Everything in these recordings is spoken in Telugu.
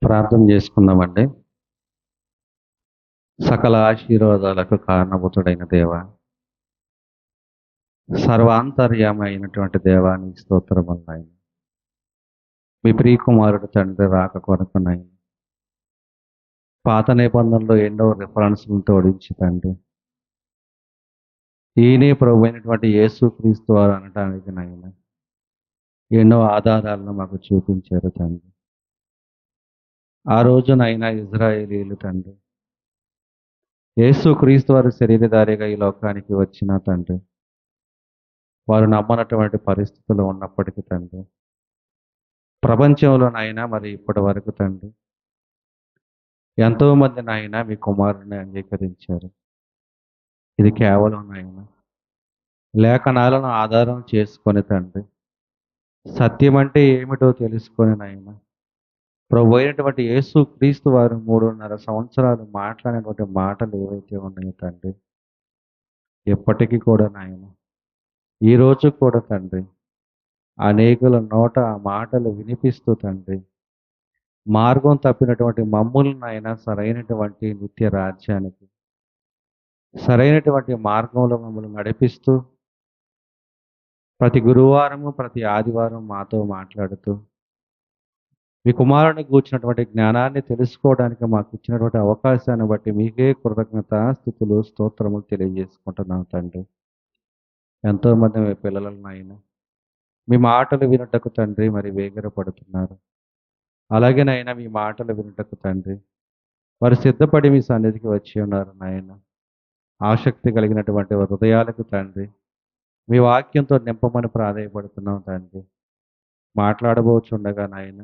ప్రార్థన చేసుకుందామండి. సకల ఆశీర్వాదాలకు కారణభూతుడైన దేవ, సర్వాంతర్యామైనటువంటి దేవా నీకు స్తోత్రములు నాయన. మీ ప్రియకుమారుడు తండ్రి రాక కొరకు నాయన, పాత నిబంధనలో ఎన్నో రిఫరెన్స్లను తోడించి తండ్రి, ఈయనే ప్రభు అయినటువంటి యేసుక్రీస్తు వారు అనటానికి నాయన ఎన్నో ఆధారాలను మాకు చూపించారు తండ్రి. ఆ రోజునైనా ఇజ్రాయేలీలు తండ్రి యేసుక్రీస్తు వారి శరీరధారిగా ఈ లోకానికి వచ్చిన తండ్రి, వారు నమ్మనటువంటి పరిస్థితులు ఉన్నప్పటికీ తండ్రి, ప్రపంచంలోనైనా మరి ఇప్పటి వరకు తండ్రి ఎంతోమంది నాయన మీ కుమారుని అంగీకరించారు. ఇది కేవలం నాయన లేఖనాలను ఆధారం చేసుకొని తండ్రి, సత్యం అంటే ఏమిటో తెలుసుకొని నాయన ప్రభు అయినటువంటి యేసు క్రీస్తు వారు 3.5 సంవత్సరాలు మాట్లాడినటువంటి మాటలు ఏవైతే ఉన్నాయో తండ్రి, ఎప్పటికీ కూడా నాయన ఈ రోజు కూడా తండ్రి అనేకుల నోట ఆ మాటలు వినిపిస్తూ తండ్రి, మార్గం తప్పినటువంటి మమ్ములను ఆయన సరైనటువంటి నిత్య రాజ్యానికి, సరైనటువంటి మార్గంలో మమ్మల్ని నడిపిస్తూ ప్రతి గురువారము ప్రతి ఆదివారం మాతో మాట్లాడుతూ మీ కుమారుని కూర్చున్నటువంటి జ్ఞానాన్ని తెలుసుకోవడానికి మాకు ఇచ్చినటువంటి అవకాశాన్ని బట్టి మీకే కృతజ్ఞత స్తుతులు స్తోత్రములు తెలియజేసుకుంటున్నాం తండ్రి. ఎంతోమంది మీ పిల్లలను ఆయన మీ మాటలు వినుటకు తండ్రి మరి వేగిరపడుతున్నారు. అలాగే నాయన మీ మాటలు వినుటకు తండ్రి వారు సిద్ధపడి మీ సన్నిధికి వచ్చి ఉన్నారు నాయన. ఆసక్తి కలిగినటువంటి హృదయాలకు తండ్రి మీ వాక్యంతో నింపమని ప్రాధేయపడుతున్నాం తండ్రి. మాట్లాడబోచుండగా నాయన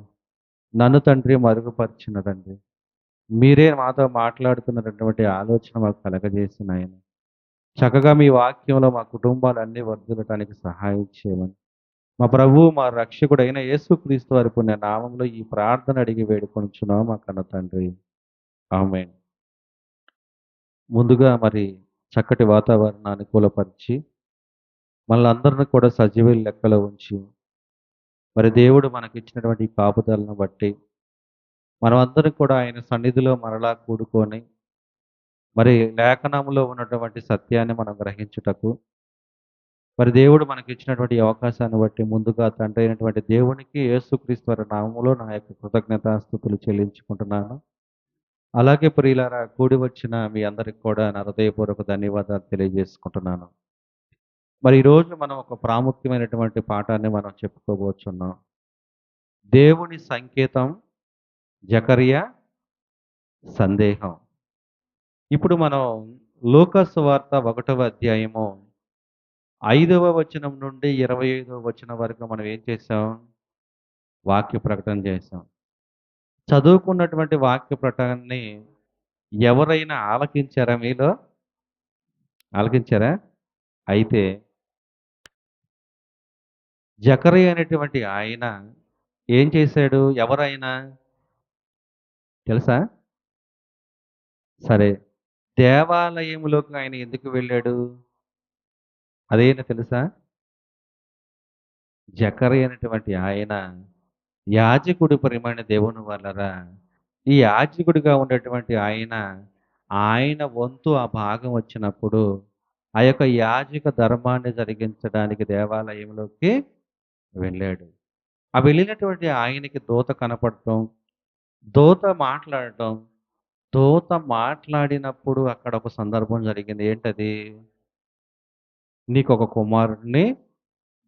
నన్ను తండ్రి మరుగుపరిచిన తండ్రి, మీరే మాతో మాట్లాడుతున్నటువంటి ఆలోచన మాకు కలగజేసిన ఆయన చక్కగా మీ వాక్యంలో మా కుటుంబాలన్నీ వర్ధిల్లటానికి సహాయం చేయమని మా ప్రభువు మా రక్షకుడైన యేసుక్రీస్తు వారి పుణ్య నామంలో ఈ ప్రార్థన అడిగి వేడుకొనుచున్నాం మా కన్న తండ్రి, ఆమేన్. ముందుగా మరి చక్కటి వాతావరణాన్ని అనుకూలపరిచి మనల్ని అందరిని కూడా సజీవ లెక్కలో ఉంచి మరి దేవుడు మనకిచ్చినటువంటి ఈ కాపుదలను బట్టి మనమందరం కూడా ఆయన సన్నిధిలో మరలా కూడుకొని మరి లేఖనంలో ఉన్నటువంటి సత్యాన్ని మనం గ్రహించుటకు మరి దేవుడు మనకి ఇచ్చినటువంటి ఈ అవకాశాన్ని బట్టి ముందుగా తండ్రి అయినటువంటి దేవునికి యేసుక్రీస్తు వారి నామములో నా యొక్క కృతజ్ఞతాస్తుతులు చెల్లించుకుంటున్నాను. అలాగే ప్రియులారా కూడి వచ్చిన మీ అందరికి కూడా నా హృదయపూర్వక ధన్యవాదాలు తెలియజేసుకుంటున్నాను. మరి ఈరోజు మనం ఒక ప్రాముఖ్యమైనటువంటి పాఠాన్ని మనం చెప్పుకోబోతున్నాం. దేవుని సంకేతం జకరియా సందేహం. ఇప్పుడు మనం లూకా సువార్త 1వ అధ్యాయము 5వ వచనం నుండి 25వ వచనం వరకు మనం ఏం చేసాం? వాక్య ప్రకటన చేసాం. చదువుకున్నటువంటి వాక్య ప్రకటనని ఎవరైనా ఆలకించారా మీలో? ఆలకించారా? అయితే జకరియా అనేటువంటి ఆయన ఏం చేశాడు? ఎవరైనా తెలుసా? సరే, దేవాలయంలోకి ఆయన ఎందుకు వెళ్ళాడు? అదేంటో తెలుసా? జకరియా అనేటువంటి ఆయన యాజకుడు ప్రియమైన దేవుని వల్లరా, ఈ యాజకుడిగా ఉన్నటువంటి ఆయన, ఆయన వంతు ఆ భాగం వచ్చినప్పుడు ఆ యొక్క యాజక ధర్మాన్ని జరిగించడానికి దేవాలయంలోకి వెళ్ళాడు. ఆ వెళ్ళినటువంటి ఆయనకి దూత కనపడటం, దూత మాట్లాడటం, దూత మాట్లాడినప్పుడు అక్కడ ఒక సందర్భం జరిగింది. ఏంటది? నీకు ఒక కుమారుడిని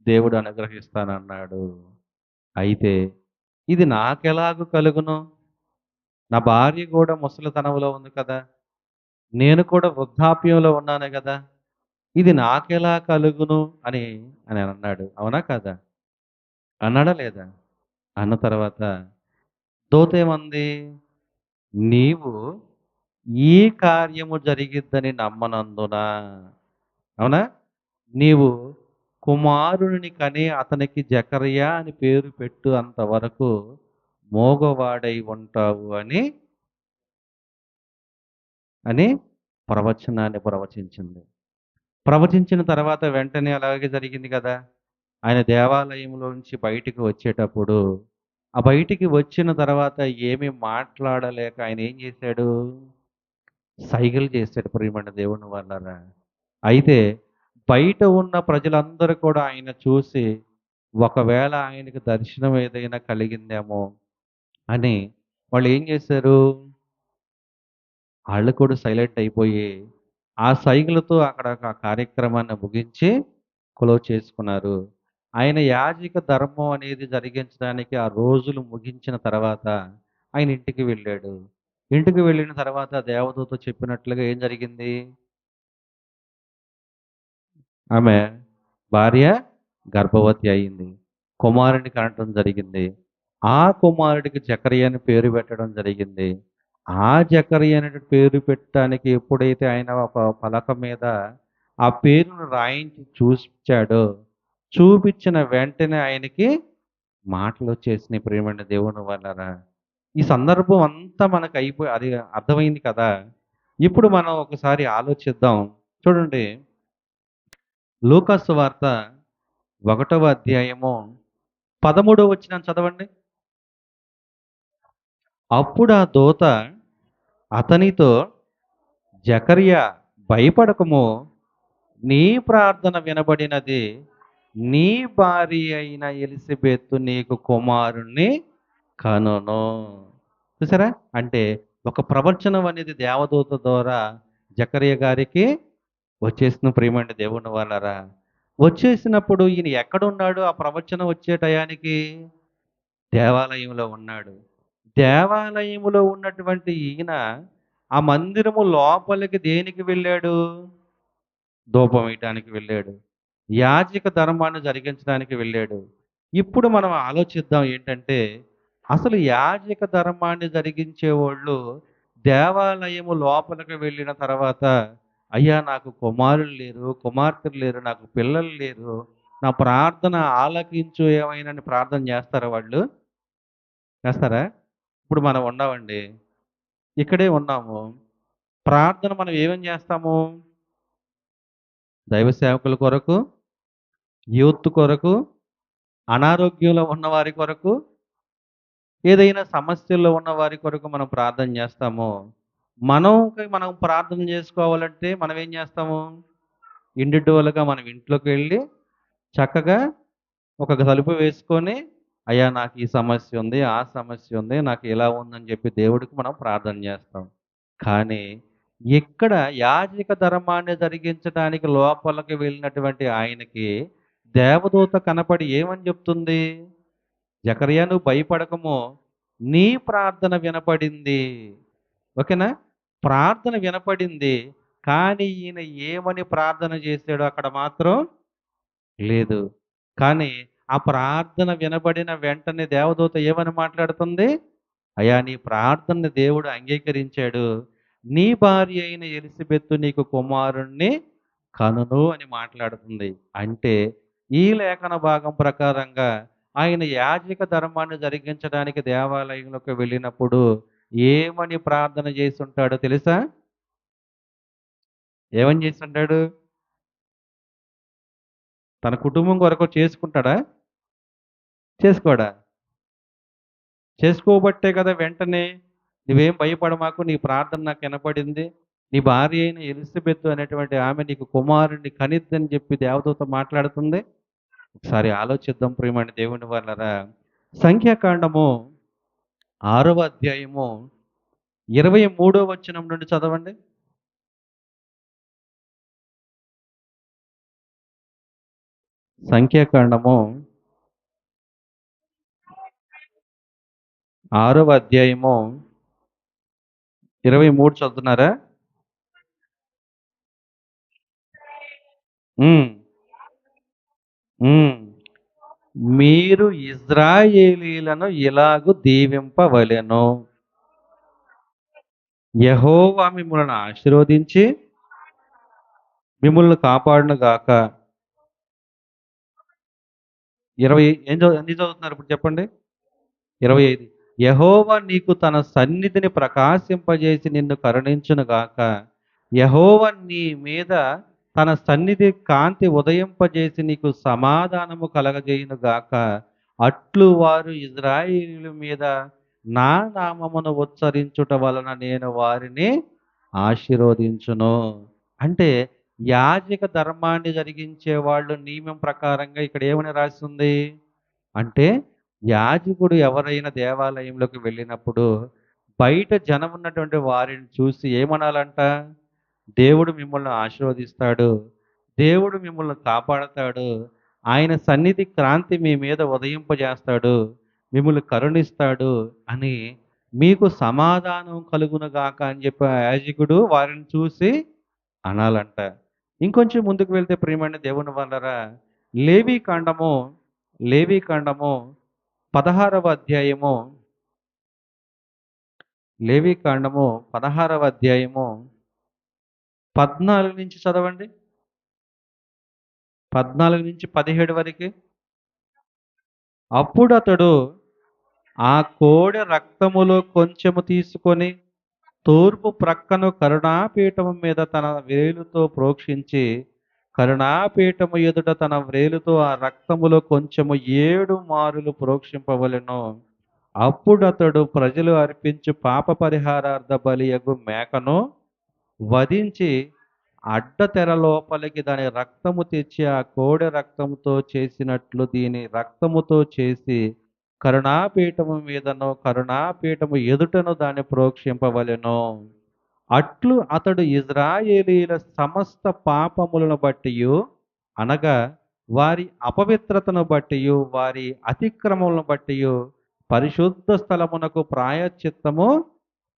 దేవుడు అనుగ్రహిస్తానన్నాడు. అయితే ఇది నాకెలాగు కలుగును? నా భార్య కూడా ముసలితనంలో ఉంది కదా, నేను కూడా వృద్ధాప్యంలో ఉన్నాను కదా, ఇది నాకెలా కలుగును అని అని అన్నాడు. అవునా కదా? అన్నాడా లేదా? అన్న తర్వాత దూత ఏమంది? నీవు ఈ కార్యము జరిగిద్దని నమ్మనందున, అవునా, నీవు కుమారుని కని అతనికి జకరియా అని పేరు పెట్టు అంతవరకు మోగవాడై ఉంటావు అని అని ప్రవచనాన్ని ప్రవచించింది. ప్రవచించిన తర్వాత వెంటనే అలాగే జరిగింది కదా. ఆయన దేవాలయంలో నుంచి బయటికి వచ్చేటప్పుడు ఆ బయటికి వచ్చిన తర్వాత ఏమీ మాట్లాడలేక ఆయన ఏం చేశాడు? సైగలు చేశాడు ప్రియమైన దేవుని వాళ్ళరా. అయితే బయట ఉన్న ప్రజలందరూ కూడా ఆయన చూసి ఒకవేళ ఆయనకి దర్శనం ఏదైనా కలిగిందేమో అని వాళ్ళు ఏం చేశారు? ఆళ్ళు కూడా సైలెంట్ అయిపోయి, ఆ సైగలతో అక్కడ ఆ కార్యక్రమాన్ని ముగించి క్లోజ్ చేసుకున్నారు. ఆయన యాజక ధర్మం అనేది జరిగించడానికి ఆ రోజులు ముగించిన తర్వాత ఆయన ఇంటికి వెళ్ళాడు. ఇంటికి వెళ్ళిన తర్వాత దేవదూత చెప్పినట్లుగా ఏం జరిగింది? ఆమె భార్య గర్భవతి అయింది. కుమారుడిని కనటం జరిగింది. ఆ కుమారుడికి జకర్యా అని పేరు పెట్టడం జరిగింది. ఆ జకర్యా అనే పేరు పెట్టడానికి ఎప్పుడైతే ఆయన ఒక పలక మీద ఆ పేరును రాయించి చూపించాడో, చూపించిన వెంటనే ఆయనకి మాటలొచ్చేసినాయి ప్రియమైన దేవుని వల్లరా. ఈ సందర్భం అంతా మనకు అది అర్థమైంది కదా! ఇప్పుడు మనం ఒకసారి ఆలోచిద్దాం. చూడండి, లూకాసు వార్త 1వ అధ్యాయము 13వ వచనం చదవండి. అప్పుడు ఆ దూత అతనితో, జకర్యా భయపడకుము, నీ ప్రార్థన వినబడినది. నీ భార్య అయిన ఎలిజబెతు నీకు కుమారుణ్ణి కనును. చూసారా? అంటే ఒక ప్రవచనం అనేది దేవదూత ద్వారా జకర్యా గారికి వచ్చేసిన ప్రియమైన దేవుని వాళ్ళరా. వచ్చేసినప్పుడు ఈయన ఎక్కడున్నాడు? ఆ ప్రవచనం వచ్చే టయానికి దేవాలయంలో ఉన్నాడు. దేవాలయములో ఉన్నటువంటి ఈయన ఆ మందిరము లోపలికి దేనికి వెళ్ళాడు? ధూపం వేయటానికి వెళ్ళాడు. యాజక ధర్మాన్ని జరిగించడానికి వెళ్ళాడు. ఇప్పుడు మనం ఆలోచిద్దాం ఏంటంటే, అసలు యాజక ధర్మాన్ని జరిగించేవోళ్ళు దేవాలయము లోపలికి వెళ్ళిన తర్వాత, అయ్యా నాకు కుమారులు లేరు, కుమార్తెలు లేరు, నాకు పిల్లలు లేరు, నా ప్రార్థన ఆలకించు ఏమైనా అని ప్రార్థన చేస్తారా వాళ్ళు? చేస్తారా? ఇప్పుడు మనం ఉన్నామండి. ఇక్కడే ఉన్నాము. ప్రార్థన మనం ఏమేం చేస్తాము? దైవ సేవకుల కొరకు, యూత్ కొరకు, అనారోగ్యంలో ఉన్న వారి కొరకు, ఏదైనా సమస్యల్లో ఉన్న వారి కొరకు మనం ప్రార్థన చేస్తాము. మనం ప్రార్థన చేసుకోవాలంటే మనం ఏం చేస్తాము? ఇండివిడ్యువల్‌గా మనం ఇంట్లోకి వెళ్ళి చక్కగా ఒక తలుపు వేసుకొని, అయ్యా నాకు ఈ సమస్య ఉంది, ఆ సమస్య ఉంది, నాకు ఇలా ఉందని చెప్పి దేవుడికి మనం ప్రార్థన చేస్తాం. కానీ ఇక్కడ యాజక ధర్మాన్ని జరిగించడానికి లోపలికి వెళ్ళినటువంటి ఆయనకి దేవదూత కనపడి ఏమని చెప్తుంది? జకర్యా నువ్వు భయపడకము, నీ ప్రార్థన వినపడింది. ఓకేనా? ప్రార్థన వినపడింది. కానీ ఈయన ఏమని ప్రార్థన చేసాడో అక్కడ మాత్రం లేదు. కానీ ఆ ప్రార్థన వినబడిన వెంటనే దేవదూత ఏమని మాట్లాడుతుంది? అయ్యా నీ ప్రార్థనని దేవుడు అంగీకరించాడు. నీ భార్య అయిన ఎలిజబెతు నీకు కుమారుణ్ణి కనును అని మాట్లాడుతుంది. అంటే ఈ లేఖన భాగం ప్రకారంగా ఆయన యాజక ధర్మాన్ని జరిగించడానికి దేవాలయంలోకి వెళ్ళినప్పుడు ఏమని ప్రార్థన చేసుంటాడో తెలుసా? ఏమని చేసుంటాడు? తన కుటుంబం కొరకు చేసుకుంటాడా? చేసుకోడా? చేసుకోబట్టే కదా వెంటనే నువ్వేం భయపడమాకు, నీ ప్రార్థన నాకు వినపడింది. నీ భార్య అయిన ఎలిజబెత్ అనేటువంటి ఆమె నీకు కుమారుడిని కనిద్దని చెప్పి దేవదూత మాట్లాడుతుంది. ఒకసారి ఆలోచిద్దాం ప్రియమైన దేవుని వాళ్ళరా. సంఖ్యాకాండము 6వ అధ్యాయము 23వ వచనం నుండి చదవండి. సంఖ్యాకాండము 6వ అధ్యాయము 23 చదువుతున్నారా? హ్మ్. హ్మ్. మీరు ఇజ్రాయేలీలను ఇలాగు దీవింపవలెను. యెహోవా మిమ్ములను ఆశీర్వదించి మిమ్ములను కాపాడును గాక. 20 ఎన్ని చదువుతున్నారు ఇప్పుడు చెప్పండి? 25. యెహోవా నీకు తన సన్నిధిని ప్రకాశింపజేసి నిన్ను కరుణించును గాక. యెహోవా నీ మీద తన సన్నిధి కాంతి ఉదయింపజేసి నీకు సమాధానము కలగజేయును గాక. అట్లు వారు ఇజ్రాయేలీయుల మీద నా నామమును ఉచ్చరించుట వలన నేను వారిని ఆశీర్వదించును. అంటే యాజక ధర్మాన్ని జరిగించే వాళ్ళు నియమం ప్రకారంగా ఇక్కడ ఏమని రాసింది? అంటే యాజకుడు ఎవరైనా దేవాలయంలోకి వెళ్ళినప్పుడు బయట జనం ఉన్నటువంటి వారిని చూసి ఏమనాలంట? దేవుడు మిమ్మల్ని ఆశీర్వదిస్తాడు. దేవుడు మిమ్మల్ని కాపాడతాడు. ఆయన సన్నిధి క్రాంతి మీ మీద ఉదయింపజేస్తాడు. మిమ్మల్ని కరుణిస్తాడు అని మీకు సమాధానం కలుగును గాక అని చెప్పి ఆ యాజకుడు వారిని చూసి అనాలంట. ఇంకొంచెం ముందుకు వెళ్తే ప్రియమైన దేవుని వాళ్ళరా లేవి కాండము లేవి కాండము 16వ అధ్యాయము లేవి కాండము 16వ అధ్యాయము 14 నుంచి చదవండి. 14-17 వరకి. అప్పుడతడు ఆ కోడె రక్తములో కొంచెము తీసుకొని తూర్పు ప్రక్కను కరుణాపీఠము మీద తన వేలుతో ప్రోక్షించి కరుణాపీఠము ఎదుట తన వ్రేలుతో ఆ రక్తములో కొంచెము 7 మారులు ప్రోక్షింపవలెను. అప్పుడతడు ప్రజలు అర్పించు పాప పరిహారార్థ బలియగు మేకను వధించి అడ్డతెర లోపలికి దాని రక్తము తెచ్చి ఆ కోడె రక్తముతో చేసినట్లు దీని రక్తముతో చేసి కరుణాపీఠము మీదను కరుణాపీఠము ఎదుటను దాన్ని ప్రోక్షింపవలెను. అట్లు అతడు ఇజ్రాయేలీయుల సమస్త పాపములను బట్టియు అనగా వారి అపవిత్రతను బట్టియు వారి అతిక్రమములను బట్టియు పరిశుద్ధ స్థలమునకు ప్రాయశ్చిత్తము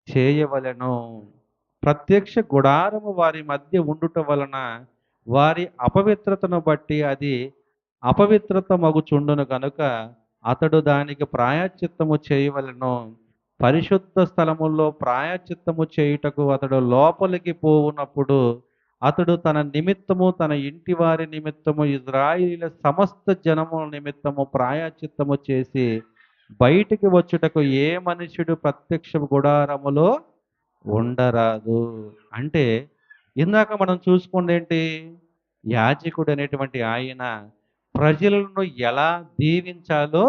చేయవలెను. ప్రత్యక్ష గుడారము వారి మధ్య ఉండుట వలన వారి అపవిత్రతను బట్టి అది అపవిత్రత మగుచుండును గనుక అతడు దానికి ప్రాయశ్చిత్తము చేయవలెను. పరిశుద్ధ స్థలములో ప్రాయశ్చిత్తము చేయుటకు అతడు లోపలికి పోవునప్పుడు అతడు తన నిమిత్తము తన ఇంటి వారి నిమిత్తము ఇజ్రాయేలీయుల సమస్త జనము నిమిత్తము ప్రాయశ్చిత్తము చేసి బయటికి వచ్చుటకు ఏ మనుష్యుడు ప్రత్యక్ష గుడారములో ఉండరాదు. అంటే ఇందాక మనం చూసుకుంది ఏంటి? యాజకుడు అనేటువంటి ఆయన ప్రజలను ఎలా దీవించాలో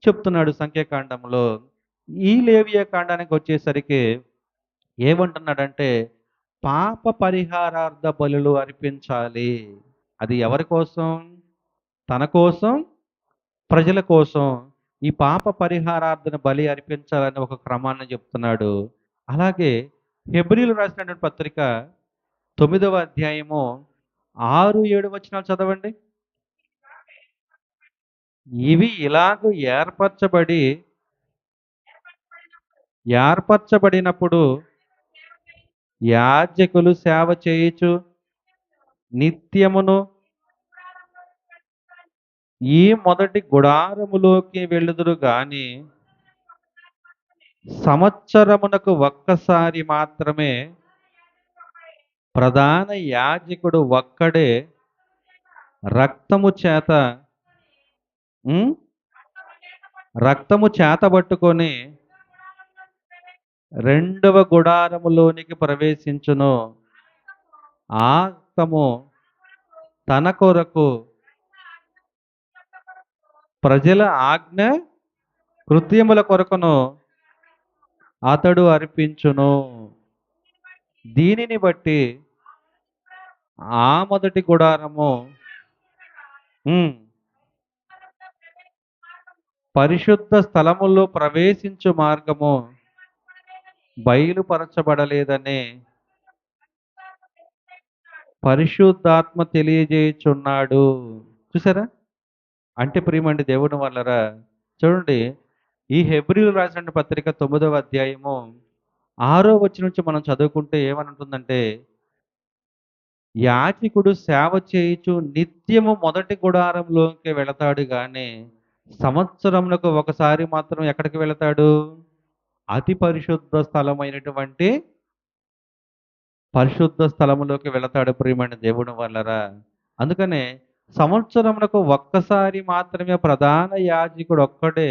చెప్తున్నాడు సంఖ్యాకాండంలో. ఈ లేవియ కాండానికి వచ్చేసరికి ఏమంటున్నాడంటే పాప పరిహారార్థ బలులు అర్పించాలి. అది ఎవరి కోసం? తన కోసం, ప్రజల కోసం ఈ పాప పరిహారార్థన బలి అర్పించాలని ఒక క్రమాన్ని చెప్తున్నాడు. అలాగే హెబ్రీయులు రాసినటువంటి పత్రిక 9వ అధ్యాయము 6, 7 వచనాలు చదవండి. ఇవి ఇలాగ ఏర్పరచబడినప్పుడు యాజకులు సేవ చేయుచు నిత్యమును ఈ మొదటి గుడారములోకి వెళ్ళుదురు గాని సంవత్సరమునకు ఒక్కసారి మాత్రమే ప్రధాన యాజకుడు ఒక్కడే రక్తము చేత రక్తము చేతబట్టుకొని రెండవ గుడారములోనికి ప్రవేశించును. ఆ రక్తము తన కొరకు ప్రజల ఆజ్ఞ కృత్యముల కొరకును అతడు అర్పించును. దీనిని బట్టి ఆ మొదటి గుడారము పరిశుద్ధ స్థలములో ప్రవేశించు మార్గము బయలుపరచబడలేదని పరిశుద్ధాత్మ తెలియజేయుచున్నాడు. చూసారా? అంటే ప్రియమండి దేవుని వల్లరా చూడండి, ఈ హెబ్రీయులు రాసిన పత్రిక 9వ అధ్యాయము 6వ వచనం నుంచి మనం చదువుకుంటే ఏమనుంటుందంటే యాజకుడు సేవ చేయుచు నిత్యము మొదటి గుడారంలోకి వెళతాడు గాని సంవత్సరమునకు ఒకసారి మాత్రం ఎక్కడికి వెళతాడు? అతి పరిశుద్ధ స్థలమైనటువంటి పరిశుద్ధ స్థలములోకి వెళతాడు ప్రియమైన దేవుని వల్లరా. అందుకనే సంవత్సరమునకు ఒక్కసారి మాత్రమే ప్రధాన యాజకుడు ఒక్కడే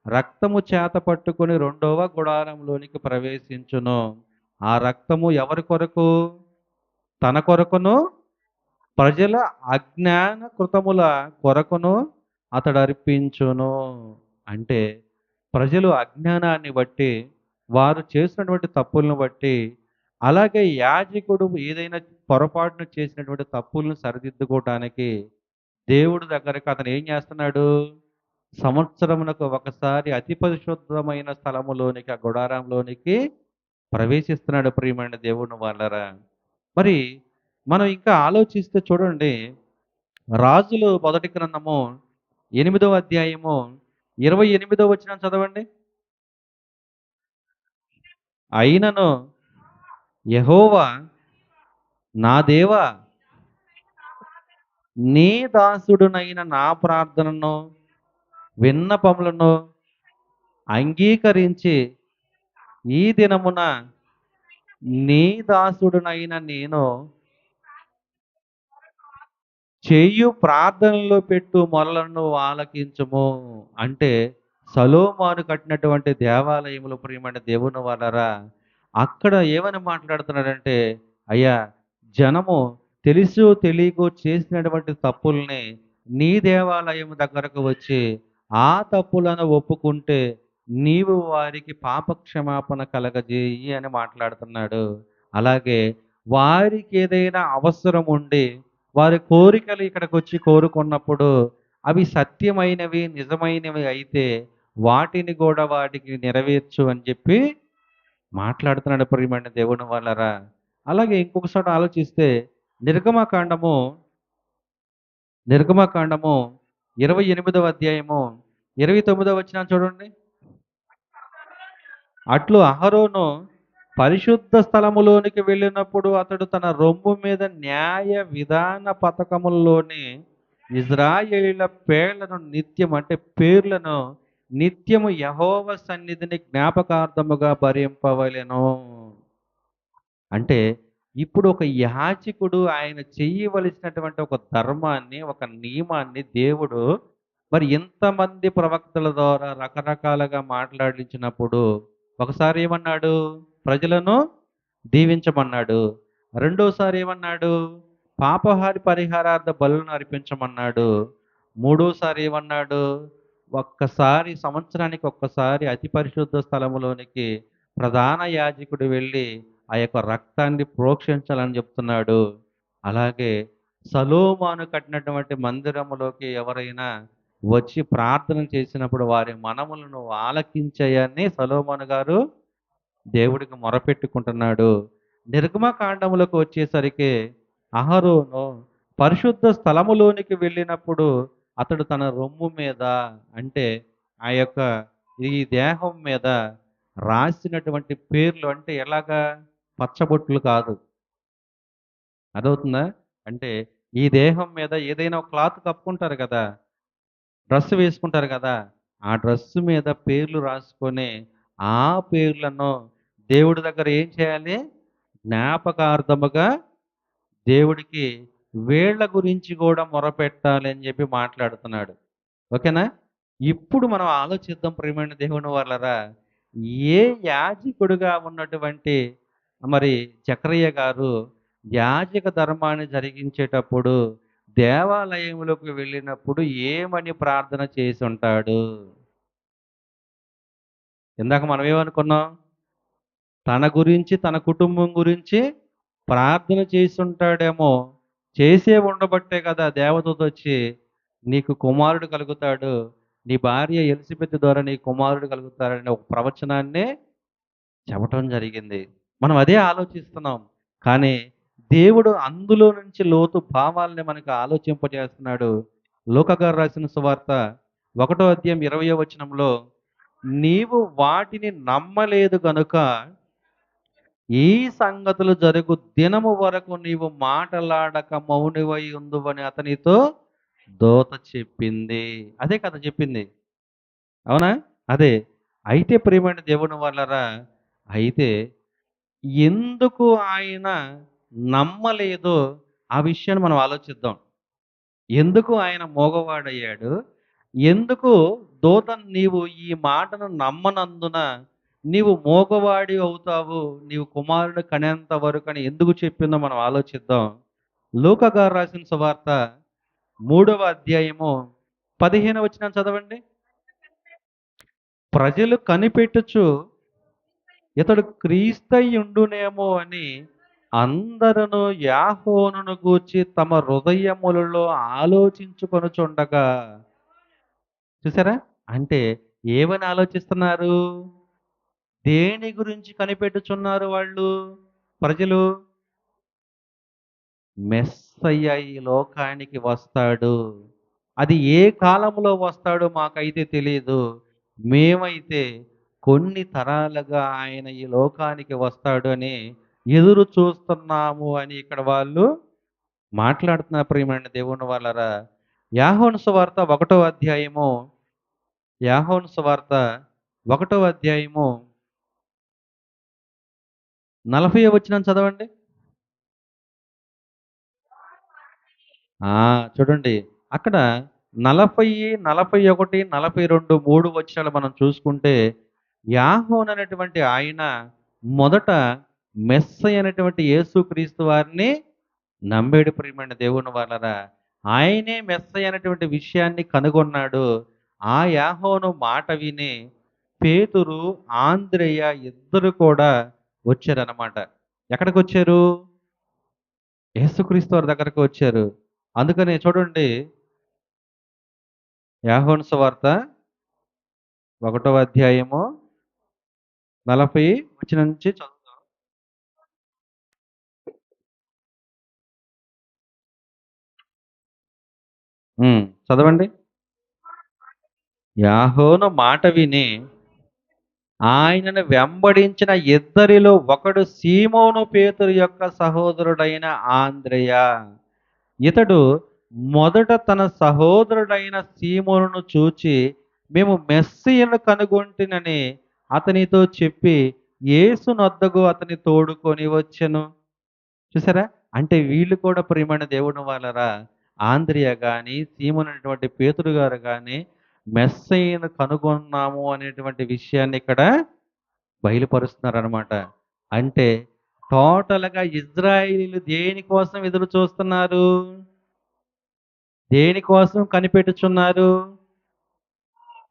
రక్తము చేత పట్టుకొని రెండవ గుడారంలోనికి ప్రవేశించును. ఆ రక్తము ఎవరి కొరకు? తన కొరకును ప్రజల అజ్ఞాన కృతముల కొరకును అతడు అర్పించును. అంటే ప్రజలు అజ్ఞానాన్ని బట్టి, వారు చేసినటువంటి తప్పులను బట్టి, అలాగే యాజకుడు ఏదైనా పొరపాటున చేసినటువంటి తప్పులను సరిదిద్దుకోవటానికి దేవుడి దగ్గరికి అతను ఏం చేస్తున్నాడు? సంవత్సరమునకు ఒకసారి అతి పరిశుద్ధమైన స్థలములోనికి, ఆ గుడారంలోనికి ప్రవేశిస్తున్నాడు ప్రియమైన దేవుని వాళ్ళరా. మరి మనం ఇంకా ఆలోచిస్తే చూడండి, రాజులు మొదటి గ్రంథము 8వ అధ్యాయము 28వ వచనం చదవండి. అయినను యెహోవా నా దేవా, నీ దాసుడునైన నా ప్రార్థనను, విన్నపములను అంగీకరించి ఈ దినమున నీ దాసుడునైన నేను చేయు ప్రార్థనలో పెట్టు మొరలను ఆలకించుము. అంటే సొలొమోను కట్టినటువంటి దేవాలయములో ప్రియమైన దేవుని వాళ్ళరా, అక్కడ ఏమని మాట్లాడుతున్నాడంటే, అయ్యా, జనము తెలుసో తెలియకో చేసినటువంటి తప్పుల్ని నీ దేవాలయం దగ్గరకు వచ్చి ఆ తప్పులను ఒప్పుకుంటే నీవు వారికి పాపక్షమాపణ కలగజేయి అని మాట్లాడుతున్నాడు. అలాగే వారికి ఏదైనా అవసరం ఉండి వారి కోరికలు ఇక్కడికొచ్చి కోరుకున్నప్పుడు అవి సత్యమైనవి, నిజమైనవి అయితే వాటిని గూడా వాటికి నెరవేర్చు అని చెప్పి మాట్లాడుతున్నాడు ప్రియమైన దేవుని వాళ్ళరా. అలాగే ఇంకొక చోట ఆలోచిస్తే నిర్గమకాండము, నిర్గమకాండము 28వ అధ్యాయము 29వ వచనాన్ని చూడండి. అట్లు అహరోను పరిశుద్ధ స్థలములోనికి వెళ్ళినప్పుడు అతడు తన రొమ్ము మీద న్యాయ విధాన పథకముల్లోని ఇజ్రాయేలీల పేర్లను నిత్యం, అంటే పేర్లను నిత్యము యెహోవా సన్నిధిని జ్ఞాపకార్థముగా భరింపవలెను. అంటే ఇప్పుడు ఒక యాజకుడు ఆయన చెయ్యవలసినటువంటి ఒక ధర్మాన్ని, ఒక నియమాన్ని దేవుడు మరి ఇంతమంది ప్రవక్తల ద్వారా రకరకాలుగా మాట్లాడించినప్పుడు ఒకసారి ఏమన్నాడు? ప్రజలను దీవించమన్నాడు. రెండోసారి ఏమన్నాడు? పాపహారి పరిహారార్థ బలులను అర్పించమన్నాడు. మూడోసారి ఏమన్నాడు? ఒక్కసారి సంవత్సరానికి ఒక్కసారి అతి పరిశుద్ధ స్థలములోనికి ప్రధాన యాజకుడు వెళ్ళి ఆ యొక్క రక్తాన్ని ప్రోక్షించాలని చెప్తున్నాడు. అలాగే సొలొమోను కట్టినటువంటి మందిరములోకి ఎవరైనా వచ్చి ప్రార్థన చేసినప్పుడు వారి మనములను ఆలకించయని సొలొమోను గారు దేవుడికి మొరపెట్టుకుంటున్నాడు. నిర్గమకాండములకు వచ్చేసరికి అహరోను పరిశుద్ధ స్థలములోనికి వెళ్ళినప్పుడు అతడు తన రొమ్ము మీద, అంటే ఆ యొక్క ఈ దేహం మీద రాసినటువంటి పేర్లు, అంటే ఎలాగా? పచ్చబొట్లు కాదు. అర్థమవుతుందా? అంటే ఈ దేహం మీద ఏదైనా ఒక క్లాత్ కప్పుకుంటారు కదా! డ్రెస్ వేసుకుంటారు కదా! ఆ డ్రెస్ మీద పేర్లు రాసుకొని, ఆ పేర్లను దేవుడి దగ్గర ఏం చేయాలి? జ్ఞాపకార్థముగా దేవుడికి వీళ్ళ గురించి గూడా మొరపెట్టాలి అని చెప్పి మాట్లాడుతున్నాడు. ఓకేనా? ఇప్పుడు మనం ఆలోచిద్దాం ప్రియమైన దేవుని వాళ్ళరా. ఏ యాజకుడుగా ఉన్నటువంటి మరి జకరియా గారు యాజక ధర్మాన్ని జరిగించేటప్పుడు దేవాలయంలోకి వెళ్ళినప్పుడు ఏమని ప్రార్థన చేసుంటాడు? ఇందాక మనం ఏమనుకున్నాం? తన గురించి, తన కుటుంబం గురించి ప్రార్థన చేసుంటాడేమో. చేసే ఉండబట్టే కదా దేవదూతొచ్చి నీకు కుమారుడు కలుగుతాడు. నీ భార్య ఎలిజబెత్ ద్వారా నీకు కుమారుడు కలుగుతాడని ఒక ప్రవచనాన్నే చెప్పటం జరిగింది. మనం అదే ఆలోచిస్తున్నాం. కానీ దేవుడు అందులో నుంచి లోతు భావాల్ని మనకు ఆలోచింపజేస్తున్నాడు. లూకా గారు రాసిన సువార్త 1వ అధ్యాయం 20వ వచనంలో, నీవు వాటిని నమ్మలేదు గనుక ఈ సంగతులు జరుగు దినము వరకు నీవు మాటలాడక మౌనివై ఉందువని అతనితో దూత చెప్పింది. అదే కదా చెప్పింది. అవునా? అదే. అయితే ప్రియమైన దేవుని వాళ్ళరా, అయితే ఎందుకు ఆయన నమ్మలేదో ఆ విషయాన్ని మనం ఆలోచిద్దాం. ఎందుకు ఆయన మోగవాడయ్యాడు? ఎందుకు దూత నీవు ఈ మాటను నమ్మనందున నీవు మోగవాడి అవుతావు, నీవు కుమారుడు కనేంత వరకని ఎందుకు చెప్పిందో మనం ఆలోచిద్దాం. లూకా గారు రాసిన సువార్త 3వ అధ్యాయము 15 వచనం చదవండి. ప్రజలు కనిపెట్టుచు ఇతడు క్రీస్తయుండునేమో అని అందరును యాహోనును గూర్చి తమ హృదయములలో ఆలోచించుకొనుచుండగా, చూసారా? అంటే ఏమని ఆలోచిస్తున్నారు? దేని గురించి కనిపెట్టుచున్నారు వాళ్ళు ప్రజలు? మెస్సయ్య ఈ లోకానికి వస్తాడు. అది ఏ కాలంలో వస్తాడో మాకైతే తెలీదు. మేమైతే కొన్ని తరాలుగా ఆయన ఈ లోకానికి వస్తాడు అని ఎదురు చూస్తున్నాము అని ఇక్కడ వాళ్ళు మాట్లాడుతున్నారు ప్రియమైన దేవుని వాళ్ళరా. యాహోను సువార్త 1వ అధ్యాయము, యాహోను సువార్త 1వ అధ్యాయము 40వ వచనం చదవండి. చూడండి. అక్కడ 40, 41, 42 3 వచనాలు మనం చూసుకుంటే, యాహోను అనేటువంటి ఆయన మొదట మెస్సయ్య అయినటువంటి యేసుక్రీస్తు వారిని నమ్మాడు ప్రియమైన దేవుని వాళ్ళరా. ఆయనే మెస్సయ్య అయినటువంటి విషయాన్ని కనుగొన్నాడు. ఆ యాహోను మాట విని పేతురు, ఆంద్రేయ ఇద్దరు కూడా వచ్చారన్నమాట. ఎక్కడికొచ్చారు? యేసుక్రీస్తు వారి దగ్గరకు వచ్చారు. అందుకని చూడండి, యాహోను సువార్త 1వ అధ్యాయము 40 వచనం నుంచి చదువుదాం. చదవండి. యాహోను మాట విని ఆయనను వెంబడించిన ఇద్దరిలో ఒకడు సీమోను పేతురు యొక్క సహోదరుడైన ఆంద్రేయ. ఇతడు మొదట తన సహోదరుడైన సీమోనును చూచి, మేము మెస్సీయను కనుగొంటినని అతనితో చెప్పి యేసునొద్దకు అతని తోడుకొని వచ్చెను. చూసారా? అంటే వీళ్ళు కూడా ప్రియమైన దేవుని వాళ్ళరా. ఆంద్రియ గాని, సీమోను అనేటువంటి పేతురు గారు గాని మెస్సీయను కనుగొన్నాము అనేటువంటి విషయాన్ని ఇక్కడ బయలుపరుస్తున్నారనమాట. అంటే టోటల్‌గా ఇజ్రాయేలీయులు దేనికోసం ఎదురు చూస్తున్నారు? దేనికోసం కనిపెట్టుచున్నారు?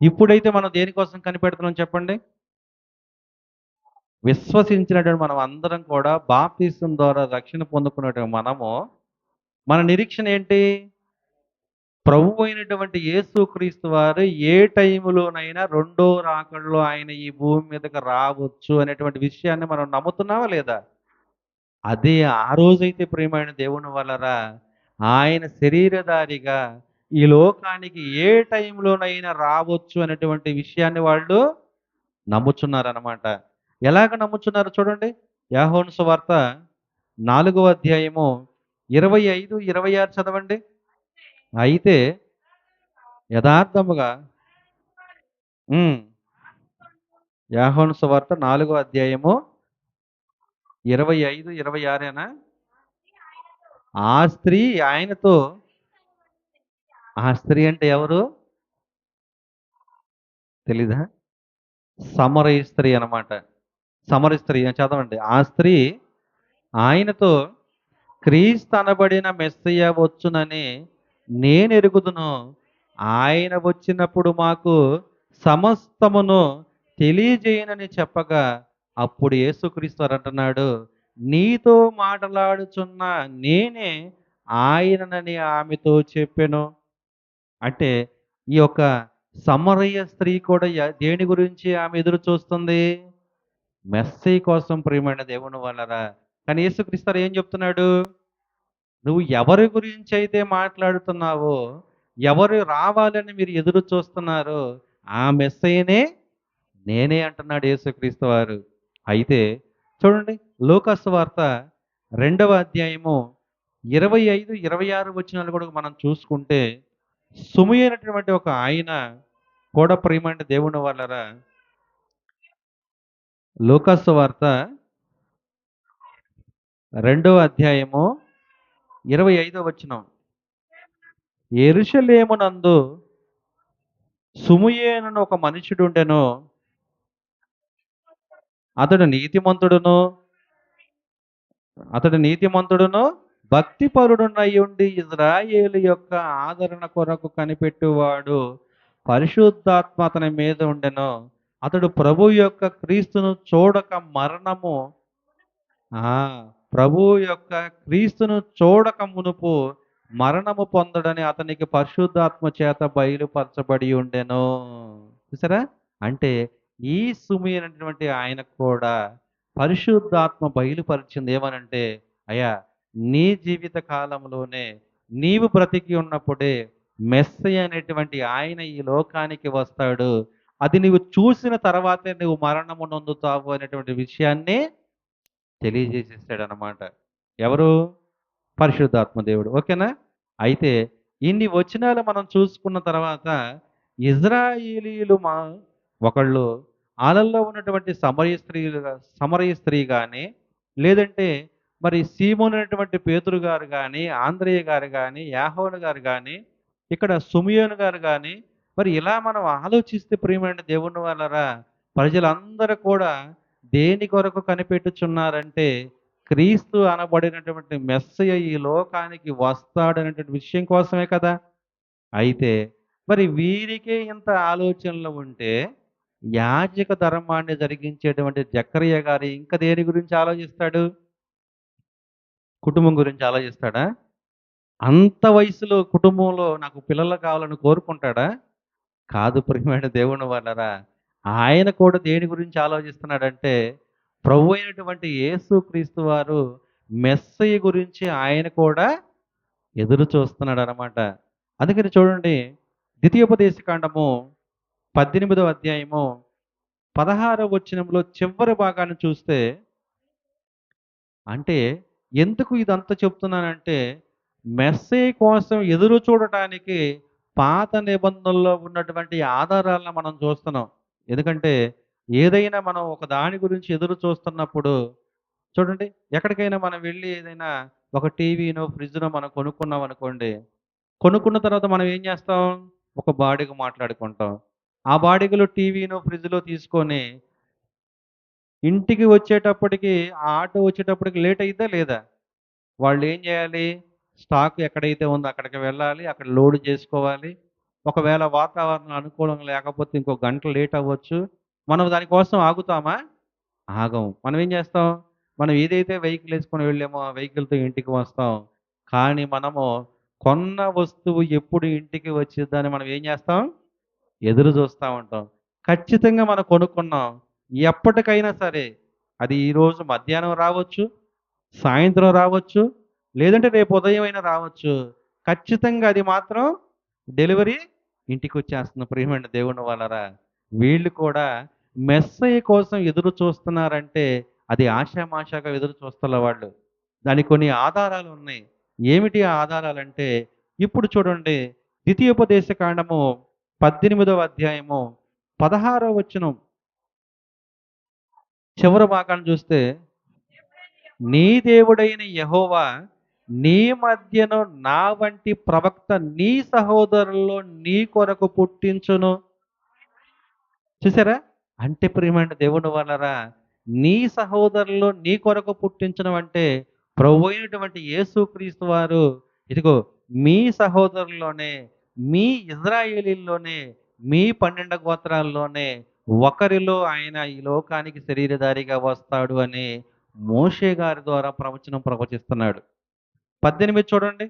ఇప్పుడైతే మనం దేనికోసం కనిపెడుతున్నాం చెప్పండి? విశ్వసించినటువంటి మనం అందరం కూడా బాప్తిసం ద్వారా రక్షణ పొందుకున్నటువంటి మనము, మన నిరీక్షణ ఏంటి? ప్రభువు అయినటువంటి యేసుక్రీస్తు వారు ఏ టైములోనైనా రెండో రాకడలో ఆయన ఈ భూమి మీదకి రావచ్చు అనేటువంటి విషయాన్ని మనం నమ్ముతున్నామా లేదా? అదే ఆ రోజైతే ప్రియమైన దేవుని వలన ఆయన శరీరధారిగా ఈ లోకానికి ఏ టైంలోనైనా రావచ్చు అనేటువంటి విషయాన్ని వాళ్ళు నమ్ముచున్నారనమాట. ఎలాగ నమ్ముచున్నారు చూడండి. యాహోను సువార్త 4వ అధ్యాయము 25, 26 చదవండి. అయితే యథార్థముగా హ్మ్. యాహోను సువార్త 4వ అధ్యాయము 25, 26 ఆ స్త్రీ ఆయనతో, ఆ స్త్రీ అంటే ఎవరు? తెలీదా? సమరయ స్త్రీ అనమాట. సమరయ స్త్రీ చదవండి. ఆ స్త్రీ ఆయనతో క్రీస్తు అనబడిన మెస్సయ్య వచ్చునని నేనెరుగుదును. ఆయన వచ్చినప్పుడు మాకు సమస్తమును తెలియజేయనని చెప్పగా, అప్పుడు యేసుక్రీస్తు వారు అంటున్నాడు, నీతో మాటలాడుచున్న నేనే ఆయననని ఆమెతో చెప్పెను. అంటే ఈ యొక్క సమరయ స్త్రీ కూడా దేని గురించి ఆమె ఎదురు చూస్తుంది? మెస్సీ కోసం ప్రియమైన దేవుని వల్లరా. కానీ యేసుక్రీస్తు వారు ఏం చెప్తున్నాడు? నువ్వు ఎవరి గురించి అయితే మాట్లాడుతున్నావో, ఎవరు రావాలని మీరు ఎదురు చూస్తున్నారో, ఆ మెస్సయ్యనే నేనే అంటున్నాడు యేసుక్రీస్తు వారు. అయితే చూడండి, లూకాసు వార్త 2వ అధ్యాయము 25, 26 వచనాలు కూడా మనం చూసుకుంటే, సుమయనటువంటి ఒక ఆయన కూడా ప్రియమైన దేవుని వల్లరా, లూకాసు వార్త 2వ అధ్యాయము 25వ వచనం. యెరూషలేమునందు సుమయేనను ఒక మనుషుడుండెను. అతడు నీతిమంతుడును, అతడు నీతిమంతుడును భక్తిపరుడునయ్యుండి ఇజ్రాయేలు యొక్క ఆదరణ కొరకు కనిపెట్టువాడు పరిశుద్ధాత్మ అతని మీద ఉండెను. అతడు ప్రభు యొక్క క్రీస్తును చూడక మరణము ఆ ప్రభు యొక్క క్రీస్తును చూడక మునుపు మరణము పొందడని అతనికి పరిశుద్ధాత్మ చేత బయలుపరచబడి ఉండెను. చూసారా? అంటే ఈ సుమి అయినటువంటి ఆయనకు కూడా పరిశుద్ధాత్మ బయలుపరిచింది ఏమనంటే, అయ్యా నీ జీవిత కాలంలోనే నీవు బ్రతికి ఉన్నప్పుడే మెస్సయ్య అనేటువంటి ఆయన ఈ లోకానికి వస్తాడు. అది నువ్వు చూసిన తర్వాతే నువ్వు మరణము నొందుతావు అనేటువంటి విషయాన్ని తెలియజేసేసాడనమాట. ఎవరు? పరిశుద్ధాత్మ దేవుడు. ఓకేనా? అయితే ఇన్ని వచనాలు మనం చూసుకున్న తర్వాత ఇజ్రాయేలీయులు ఒకళ్ళు ఆళ్ళల్లో ఉన్నటువంటి సమరయ స్త్రీ గాని, లేదంటే మరి సీమోను అనేటువంటి పేతురు గారు గాని, ఆంద్రేయ గారు గాని, యాహోను గారు గాని, ఇక్కడ సుమియోను గారు గాని, మరి ఇలా మనం ఆలోచిస్తే ప్రియమైన దేవుని వాళ్ళరా, ప్రజలందరూ కూడా దేని కొరకు కనిపెట్టుచున్నారంటే క్రీస్తు అనబడినటువంటి మెస్సయ్య ఈ లోకానికి వస్తాడనేటువంటి విషయం కోసమే కదా! అయితే మరి వీరికే ఇంత ఆలోచనలు ఉంటే, యాజక ధర్మాన్ని జరిగించేటువంటి జకర్య గారు ఇంకా దేని గురించి ఆలోచిస్తాడు? కుటుంబం గురించి ఆలోచిస్తాడా? అంత వయసులో కుటుంబంలో నాకు పిల్లలు కావాలని కోరుకుంటాడా? కాదు ప్రియమైన దేవుని వాళ్ళరా. ఆయన కూడా దేని గురించి ఆలోచిస్తున్నాడంటే, ప్రభు అయినటువంటి యేసుక్రీస్తు వారు మెస్సయ్య గురించి ఆయన కూడా ఎదురు చూస్తున్నాడనమాట. అందుకని చూడండి, ద్వితీయోపదేశకాండము 18వ అధ్యాయము 16వ వచనంలో చివరి భాగాన్ని చూస్తే, అంటే ఎందుకు ఇదంతా చెప్తున్నానంటే, మెస్సయ్య కోసం ఎదురు చూడటానికి పాత నిబంధనలో ఉన్నటువంటి ఆధారాలను మనం చూస్తున్నాం. ఎందుకంటే ఏదైనా మనం ఒక దాని గురించి ఎదురు చూస్తున్నప్పుడు చూడండి, ఎక్కడికైనా మనం వెళ్ళి ఏదైనా ఒక టీవీనో, ఫ్రిడ్జ్‌నో మనం కొనుక్కున్నాం అనుకోండి. కొనుక్కున్న తర్వాత మనం ఏం చేస్తాం? ఒక బాడిగ మాట్లాడుకుంటాం. ఆ బాడిగలో టీవీనో, ఫ్రిడ్జ్‌లో తీసుకొని ఇంటికి వచ్చేటప్పటికి ఆ ఆటో వచ్చేటప్పటికి లేట్ అయిద్దా లేదా? వాళ్ళు ఏం చేయాలి? స్టాక్ ఎక్కడైతే ఉందో అక్కడికి వెళ్ళాలి. అక్కడ లోడ్ చేసుకోవాలి. ఒకవేళ వాతావరణం అనుకూలం లేకపోతే ఇంకో గంట లేట్ అవ్వచ్చు. మనం దానికోసం ఆగుతామా? ఆగం. మనం ఏం చేస్తాం? మనం ఏదైతే వెహికల్ ఏసుకొని వెళ్ళామో ఆ వెహికల్‌తో ఇంటికి వస్తాం. కానీ మనము కొన్న వస్తువు ఎప్పుడు ఇంటికి వచ్చిద్దని మనం ఏం చేస్తాం? ఎదురు చూస్తా ఉంటాం. ఖచ్చితంగా మనం కొనుక్కున్నాం. ఎప్పటికైనా సరే, అది ఈరోజు మధ్యాహ్నం రావచ్చు, సాయంత్రం రావచ్చు, లేదంటే రేపు ఉదయం అయినా రావచ్చు. ఖచ్చితంగా అది మాత్రం డెలివరీ ఇంటికొచ్చేస్తుంది ప్రియమైన దేవుని వాళ్ళరా. వీళ్ళు కూడా మెస్సయ్య కోసం ఎదురు చూస్తున్నారంటే అది ఆషామాషాగా ఎదురు చూస్తల్ల వాళ్ళు. దానికి కొన్ని ఆధారాలు ఉన్నాయి. ఏమిటి ఆ ఆధారాలంటే ఇప్పుడు చూడండి, ద్వితీయోపదేశ కాండము 18వ అధ్యాయము 16వ వచనం చివరి భాగాన్ని చూస్తే, నీ దేవుడైన యెహోవా నీ మధ్యను నా వంటి ప్రవక్త నీ సహోదరుల్లో నీ కొరకు పుట్టించును. చూసారా? అంటే ప్రియమైన దేవుని వలరా నీ సహోదరుల్లో నీ కొరకు పుట్టించడం అంటే ప్రభు అయినటువంటి యేసుక్రీస్తు వారు ఇదిగో మీ సహోదరుల్లోనే, మీ ఇజ్రాయేలీల్లోనే, మీ 12 గోత్రాల్లోనే ఒకరిలో ఆయన ఈ లోకానికి శరీరధారిగా వస్తాడు అని మోషే గారి ద్వారా ప్రవచనం ప్రవచిస్తున్నాడు. 18 చూడండి.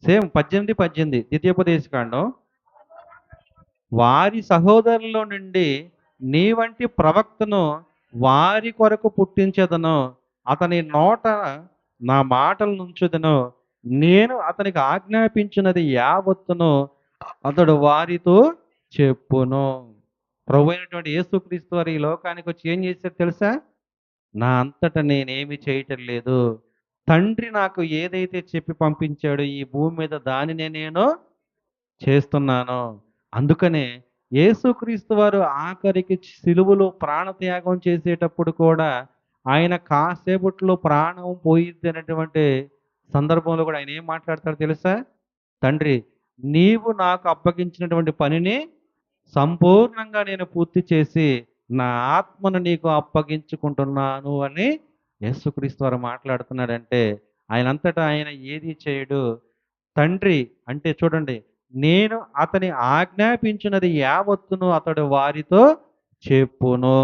సేమ్ 18, 18 ద్వితీయోపదేశకాండం. వారి సహోదరుల్లో నుండి నీ వంటి ప్రవక్తను వారి కొరకు పుట్టించెదను. అతని నోట నా మాటలు నుంచుదును. నేను అతనికి ఆజ్ఞాపించినది యావత్తును అతడు వారితో చెప్పును. ప్రభు అయినటువంటి యేసుక్రీస్తు వారు ఈ లోకానికి వచ్చి ఏం చేశారు తెలుసా? నా అంతట నేనేమి చేయటం లేదు. తండ్రి నాకు ఏదైతే చెప్పి పంపించాడో ఈ భూమి మీద దానినే నేను చేస్తున్నాను. అందుకనే యేసుక్రీస్తు వారు ఆఖరికి సిలువలో ప్రాణత్యాగం చేసేటప్పుడు కూడా ఆయన కాసేపట్లో ప్రాణం పోయిద్ది అనేటువంటి సందర్భంలో కూడా ఆయన ఏం మాట్లాడతాడో తెలుసా? తండ్రి, నీవు నాకు అప్పగించినటువంటి పనిని సంపూర్ణంగా నేను పూర్తి చేసి నా ఆత్మను నీకు అప్పగించుకుంటున్నాను అని యేసుక్రీస్తు వారు మాట్లాడుతున్నాడంటే ఆయనంతటా ఆయన ఏది చేయడు. తండ్రి అంటే చూడండి, నేను అతని ఆజ్ఞాపించినది యావత్తును అతడు వారితో చెప్పును.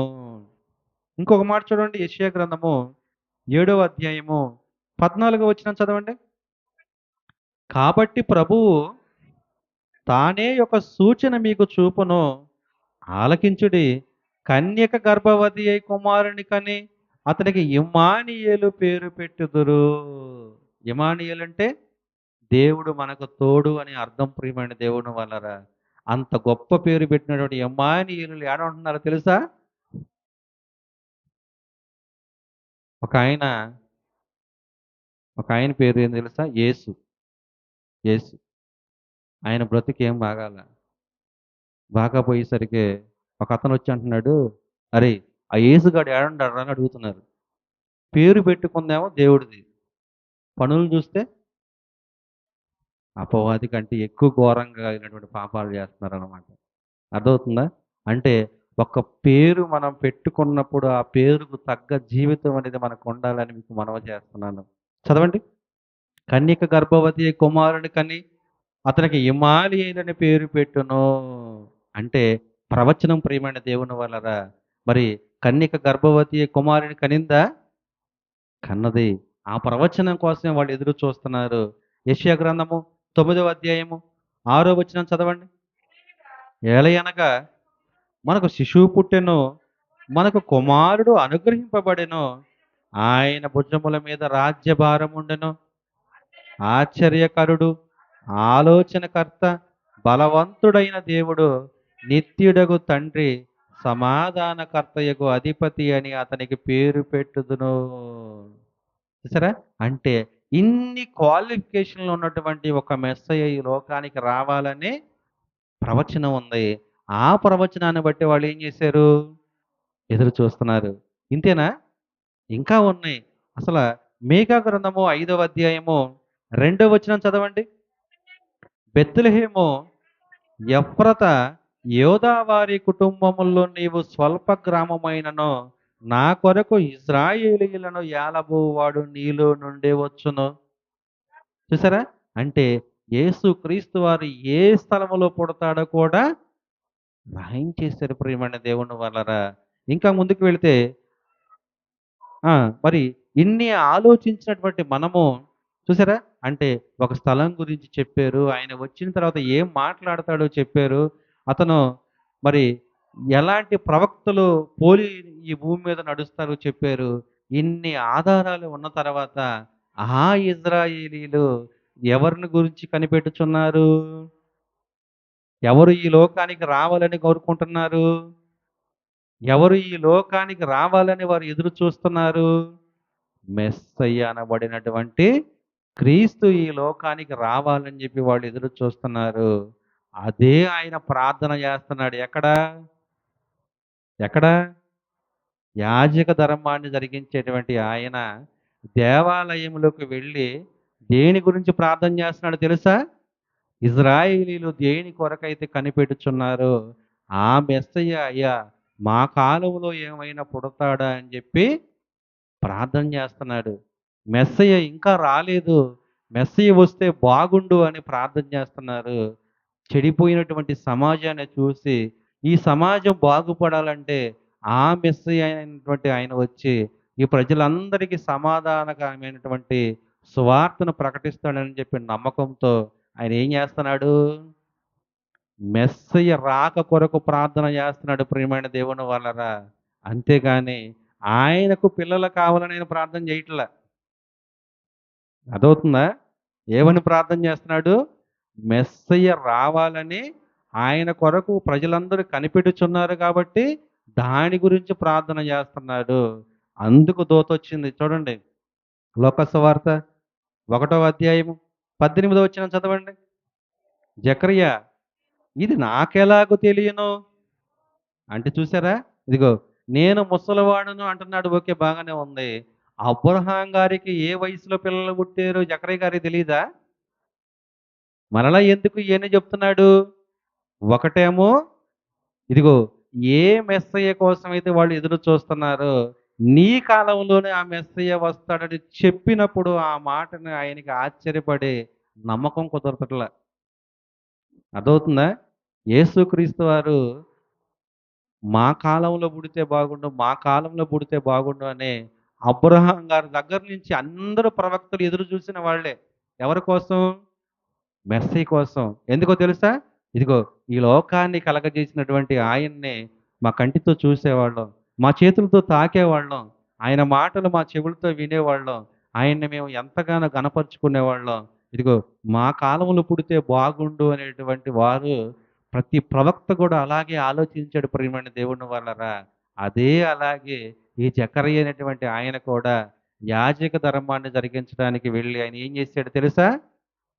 ఇంకొక మాట చూడండి, యెషయా గ్రంథము 7వ అధ్యాయము 14వ వచనం చదవండి. కాబట్టి ప్రభువు తానే ఒక సూచన మీకు చూపును, ఆలకించుడి. కన్యక గర్భవతి అయి కుమారుని కని అతనికి ఇమ్మానుయేలు పేరు పెట్టుదురు. ఇమ్మానుయేలు అంటే దేవుడు మనకు తోడు అని అర్థం, ప్రియమైన దేవుని వల్లరా. అంత గొప్ప పేరు పెట్టినటువంటి ఇమ్మానుయేలు ఏడ ఉంటున్నారో తెలుసా? ఒక ఆయన ఒక ఆయన పేరు ఏం తెలుసా? యేసు. యేసు. ఆయన బ్రతుకేం బాగాల. బాగపోయేసరికి ఒక అతను వచ్చి అంటున్నాడు, అరే ఆ యేసుగాడు ఏడుండాడు అని అడుగుతున్నారు. పేరు పెట్టుకుందేమో దేవుడిది, పనులు చూస్తే అపవాది కంటే ఎక్కువ ఘోరంగా అయినటువంటి పాపాలు చేస్తున్నారన్నమాట. అర్థమవుతుందా? అంటే ఒక పేరు మనం పెట్టుకున్నప్పుడు ఆ పేరుకు తగ్గ జీవితం అనేది మనకు ఉండాలని మీకు మనవి చేస్తున్నాను. చదవండి. కన్యక గర్భవతి అయి కుమారుని కని అతనికి ఇమ్మానుయేలు అని పేరు పెట్టును. అంటే ప్రవచనం, ప్రియమైన దేవుని వలన మరి కన్యక గర్భవతి అయి కుమారుని కనిందా? కన్నది. ఆ ప్రవచనం కోసమే వాళ్ళు ఎదురు చూస్తున్నారు. యెషయా గ్రంథము 9వ అధ్యాయము 6వ వచనం చదవండి. ఏలయనగా మనకు శిశువు పుట్టెను, మనకు కుమారుడు అనుగ్రహింపబడెను, ఆయన భుజముల మీద రాజ్యభారం ఉండెను. ఆశ్చర్యకరుడు, ఆలోచనకర్త, బలవంతుడైన దేవుడు, నిత్యుడగు తండ్రి, సమాధానకర్తయగు అధిపతి అని అతనికి పేరు పెట్టుదును. చూసారా? అంటే ఇన్ని క్వాలిఫికేషన్లు ఉన్నటువంటి ఒక మెస్సయ్య ఈ లోకానికి రావాలని ప్రవచనం ఉంది. ఆ ప్రవచనాన్ని బట్టి వాళ్ళు ఏం చేశారు? ఎదురు చూస్తున్నారు. ఇంతేనా? ఇంకా ఉన్నాయి. అసల మీకా గ్రంథము 5వ అధ్యాయము 2వ వచనం చదవండి. బెత్లెహేము ఎఫ్రత యోధా వారి కుటుంబముల్లో నీవు స్వల్ప గ్రామమైనను నా కొరకు ఇజ్రాయేలీయులను ఏలబోవాడు నీలో నుండే వచ్చును. చూసారా? అంటే యేసు క్రీస్తు వారు ఏ స్థలములో పుడతాడో కూడా రాయించేశారు, ప్రియమైన దేవుని వలన. ఇంకా ముందుకు వెళితే ఆ! మరి ఇన్ని ఆలోచించినటువంటి మనము చూసారా? అంటే ఒక స్థలం గురించి చెప్పారు. ఆయన వచ్చిన తర్వాత ఏం మాట్లాడతాడో చెప్పారు. అతను మరి ఎలాంటి ప్రవక్తలు పోలి ఈ భూమి మీద నడుస్తారో చెప్పారు. ఇన్ని ఆధారాలు ఉన్న తర్వాత ఆ ఇజ్రాయేలీలు ఎవరిని గురించి కనిపెట్టుచున్నారు? ఎవరు ఈ లోకానికి రావాలని కోరుకుంటున్నారు? ఎవరు ఈ లోకానికి రావాలని వారు ఎదురు చూస్తున్నారు? మెస్సయ్య అనబడినటువంటి క్రీస్తు ఈ లోకానికి రావాలని చెప్పి వాళ్ళు ఎదురు చూస్తున్నారు. అదే ఆయన ప్రార్థన చేస్తున్నాడు. ఎక్కడ? ఎక్కడ? యాజక ధర్మాన్ని జరిగించేటువంటి ఆయన దేవాలయంలోకి వెళ్ళి దేని గురించి ప్రార్థన చేస్తున్నాడో తెలుసా? ఇజ్రాయేలీలు దేని కొరకైతే కనిపెట్టుచున్నారో ఆ మెస్సయ్య అయ్యా మా కాలంలో ఏమైనా పుడతాడా అని చెప్పి ప్రార్థన చేస్తున్నాడు. మెస్సయ్య ఇంకా రాలేదు, మెస్సయ్య వస్తే బాగుండు అని ప్రార్థన చేస్తున్నారు. చెడిపోయినటువంటి సమాజాన్ని చూసి ఈ సమాజం బాగుపడాలంటే ఆ మెస్సయ్య అయినటువంటి ఆయన వచ్చి ఈ ప్రజలందరికీ సమాధానకరమైనటువంటి సువార్తను ప్రకటిస్తాడని చెప్పి నమ్మకంతో ఆయన ఏం చేస్తున్నాడు? మెస్సయ్య రాక కొరకు ప్రార్థన చేస్తున్నాడు, ప్రియమైన దేవుని వలన. అంతేగాని ఆయనకు పిల్లలు కావాలని ఆయన ప్రార్థన చేయట్లా. అర్థమవుతుందా? ఏమని ప్రార్థన చేస్తున్నాడు? మెస్సయ్య రావాలని ఆయన కొరకు ప్రజలందరూ కనిపెట్టుచున్నారు కాబట్టి దాని గురించి ప్రార్థన చేస్తున్నాడు. అందుకు దూతొచ్చింది. చూడండి. లోకసువార్త 1వ అధ్యాయము 18వ వచనం చదవండి. జకరియా ఇది నాకెలాగు తెలియను? అంటే చూసారా? ఇదిగో నేను ముసలివాడును అంటున్నాడు. ఓకే, బాగానే ఉంది. అబ్రహాం గారికి ఏ వయసులో పిల్లలు పుట్టారు జకరియా గారికి తెలీదా? మరలా ఎందుకు ఈయన చెప్తున్నాడు? ఒకటేమో ఇదిగో ఏ మెస్సయ్య కోసమైతే వాళ్ళు ఎదురు చూస్తున్నారో నీ కాలంలోనే ఆ మెస్సయ్య వస్తాడని చెప్పినప్పుడు ఆ మాటని ఆయనకి ఆశ్చర్యపడే నమ్మకం కుదరట్లా. అర్థమవుతుందా? యేసుక్రీస్తు వారు మా కాలంలో పుడితే బాగుండు, మా కాలంలో పుడితే బాగుండు అనే అబ్రహాం గారి దగ్గర నుంచి అందరూ ప్రవక్తలు ఎదురు చూసిన వాళ్ళే. ఎవరి కోసం? మెస్సీ కోసం. ఎందుకో తెలుసా? ఇదిగో ఈ లోకాన్ని కలగజేసినటువంటి ఆయన్నే మా కంటితో చూసేవాళ్ళం. మా చేతులతో తాకేవాళ్ళం. ఆయన మాటలు మా చెవులతో వినేవాళ్ళం. ఆయన్ని మేము ఎంతగానో ఘనపరుచుకునేవాళ్ళం. ఇదిగో మా కాలంలో పుడితే బాగుండు అనేటువంటి వారు ప్రతి ప్రవక్త కూడా అలాగే ఆలోచించాడు ప్రియమైన దేవుని వాళ్ళరా. అదే అలాగే ఈ జకర్య అనేటువంటి ఆయన కూడా యాజక ధర్మాన్ని జరిగించడానికి వెళ్ళి ఆయన ఏం చేశాడో తెలుసా?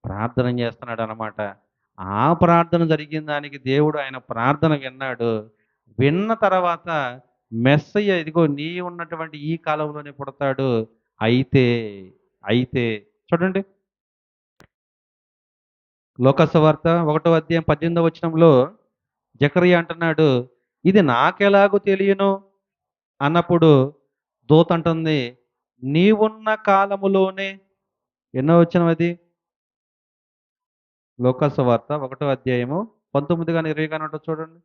ప్రార్థన చేస్తున్నాడనమాట. ఆ ప్రార్థన జరిగిన దానికి దేవుడు ఆయన ప్రార్థన విన్నాడు. విన్న తర్వాత మెస్సయ్య ఇదిగో నీ ఉన్నటువంటి ఈ కాలంలోనే పుడతాడు. అయితే, అయితే చూడండి లోకసువార్త 1 అధ్యాయం 18 వచనంలో జకర్యా అంటున్నాడు, "ఇది నాకెలాగు తెలియను" అన్నప్పుడు దూత అంటుంది, "నీవున్న కాలములోనే" ఎన్నో వచనం అది? లోకసువార్త 1 అధ్యాయము 19 గాని, 20 గాని ఉంటది చూడండి.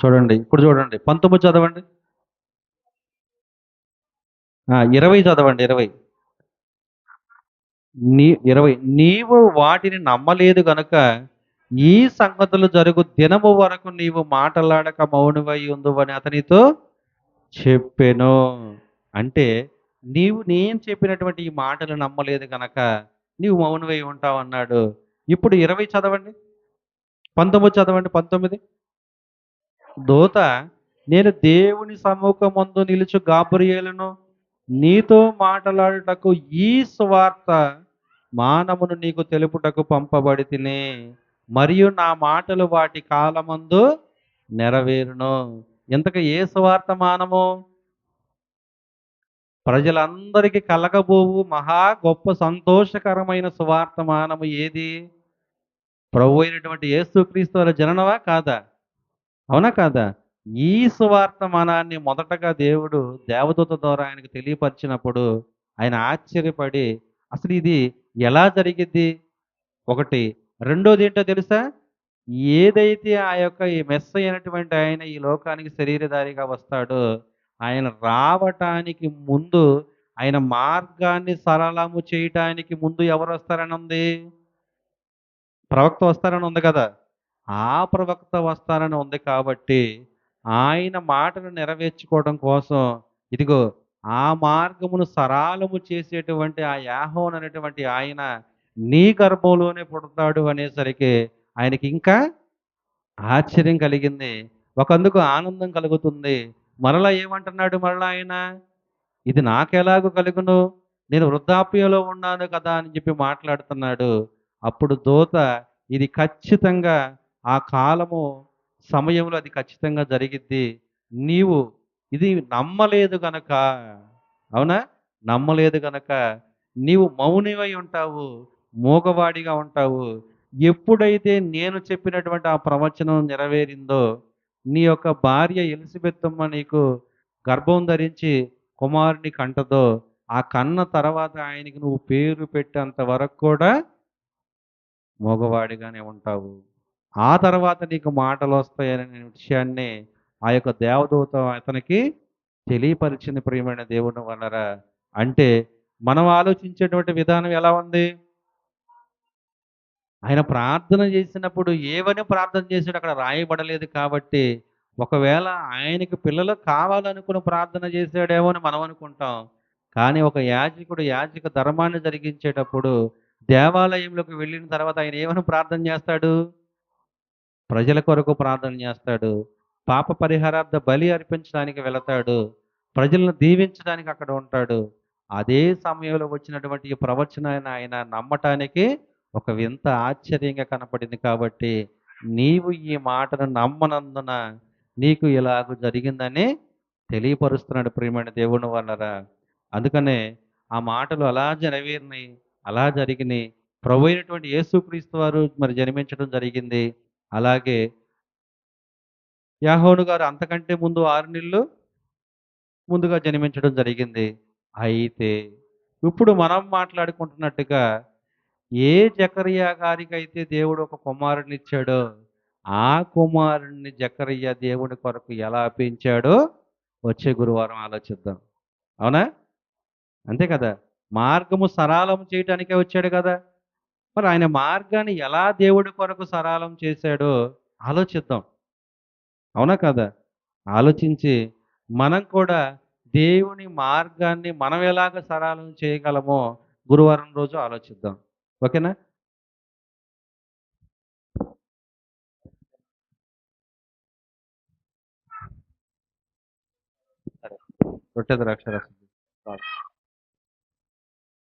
చూడండి. ఇప్పుడు చూడండి. 19 చదవండి. 20 చదవండి 20. 20 నీవు వాటిని నమ్మలేదు గనుక ఈ సంగతులు జరుగు దినము వరకు నీవు మాటలాడక మౌనమై ఉందువని అతనితో చెప్పెను. అంటే నీవు నేను చెప్పినటువంటి ఈ మాటలు నమ్మలేదు గనక నీవు మౌనమై ఉంటావన్నాడు. ఇప్పుడు 20 చదవండి. 19 చదవండి 19. దూత నేను దేవుని సముఖమందు నిలుచు గాబ్రియేలును నీతో మాటలాడుటకు ఈ సువార్త మానమును నీకు తెలుపుటకు పంపబడి తిని మరియు నా మాటలు వాటి కాలమందు నెరవేరును. ఇంతకు ఏ సువార్త మానము? ప్రజలందరికీ కలగబోవు మహా గొప్ప సంతోషకరమైన సువార్త మానము ఏది? ప్రభు అయినటువంటి యేసుక్రీస్తు వారి జననమా కాదా? అవునా కాదా? ఈ సువార్తమానాన్ని మొదటగా దేవుడు దేవదూత ద్వారా ఆయనకు తెలియపరిచినప్పుడు ఆయన ఆశ్చర్యపడి అసలు ఇది ఎలా జరిగిద్ది? ఒకటి. రెండోదేంటో తెలుసా? ఏదైతే ఆ యొక్క ఈ మెస్సయ్య అయినటువంటి ఆయన ఈ లోకానికి శరీరధారిగా వస్తాడో, ఆయన రావటానికి ముందు ఆయన మార్గాన్ని సరళము చేయటానికి ముందు ఎవరొస్తారని ఉంది? ప్రవక్త వస్తారని ఉంది కదా! ఆ ప్రవక్త వస్తారని ఉంది కాబట్టి, ఆయన మాటను నెరవేర్చుకోవడం కోసం, ఇదిగో ఆ మార్గమును సరాలము చేసేటువంటి ఆ యాహోను అనేటువంటి ఆయన నీ గర్భంలోనే పుడతాడు అనేసరికి ఆయనకి ఇంకా ఆశ్చర్యం కలిగింది. ఒకందుకు ఆనందం కలుగుతుంది. మరలా ఏమంటున్నాడు మరలా ఆయన? ఇది నాకెలాగు కలుగును? నేను వృద్ధాప్యంలో ఉన్నాను కదా! అని చెప్పి మాట్లాడుతున్నాడు. అప్పుడు దూత ఇది ఖచ్చితంగా ఆ కాలము సమయంలో అది ఖచ్చితంగా జరిగిద్ది. నీవు ఇది నమ్మలేదు గనక అవునా? నమ్మలేదు గనక నీవు మౌనివై ఉంటావు. మూగవాడిగా ఉంటావు. ఎప్పుడైతే నేను చెప్పినటువంటి ఆ ప్రవచనం నెరవేరిందో, నీ యొక్క భార్య ఎలిజబెత్తమ్మ నీకు గర్భం ధరించి కుమారుని కంటదో, ఆ కన్న తర్వాత ఆయనకి నువ్వు పేరు పెట్టేంత వరకు కూడా మగవాడిగానే ఉంటావు. ఆ తర్వాత నీకు మాటలొస్తాయనే విషయాన్ని ఆ యొక్క దేవదూత అతనికి తెలియపరిచింది ప్రియమైన దేవుని వలన. అంటే మనం ఆలోచించేటువంటి విధానం ఎలా ఉంది? ఆయన ప్రార్థన చేసినప్పుడు ఏవని ప్రార్థన చేసాడో అక్కడ రాయబడలేదు కాబట్టి, ఒకవేళ ఆయనకి పిల్లలు కావాలనుకుని ప్రార్థన చేసాడేమో అని మనం అనుకుంటాం. కానీ ఒక యాజకుడు యాజక ధర్మాన్ని జరిగించేటప్పుడు దేవాలయంలోకి వెళ్ళిన తర్వాత ఆయన ఏమని ప్రార్థన చేస్తాడు? ప్రజల కొరకు ప్రార్థన చేస్తాడు. పాప పరిహారార్థ బలి అర్పించడానికి వెళతాడు. ప్రజలను దీవించడానికి అక్కడ ఉంటాడు. అదే సమయంలో వచ్చినటువంటి ఈ ప్రవచనాన్ని ఆయన నమ్మటానికి ఒక వింత ఆశ్చర్యంగా కనపడింది కాబట్టి, నీవు ఈ మాటను నమ్మనందున నీకు ఇలాగ జరిగిందని తెలియపరుస్తున్నాడు ప్రియమైన దేవుని వలన. అందుకనే ఆ మాటలు అలా నెరవేరినాయి. అలా జరిగినాయి. ప్రభు అయినటువంటి యేసుక్రీస్తు వారు మరి జన్మించడం జరిగింది. అలాగే యాహోను గారు అంతకంటే ముందు 6 నెలలు ముందుగా జన్మించడం జరిగింది. అయితే ఇప్పుడు మనం మాట్లాడుకుంటున్నట్టుగా ఏ జకరియా గారికైతే దేవుడు ఒక కుమారుడినిచ్చాడో, ఆ కుమారుడిని జకరియా దేవుని కొరకు ఎలా పెంచాడో వచ్చే గురువారం ఆలోచిద్దాం. అవునా? అంతే కదా! మార్గము సరళం చేయటానికే వచ్చాడు కదా! మరి ఆయన మార్గాన్ని ఎలా దేవుడి కొరకు సరళం చేశాడో ఆలోచిద్దాం. అవునా కదా? ఆలోచించి మనం కూడా దేవుని మార్గాన్ని మనం ఎలాగ సరళం చేయగలమో గురువారం రోజు ఆలోచిద్దాం. ఓకేనా? సరే. రొట్టె ద్రాక్షారసం.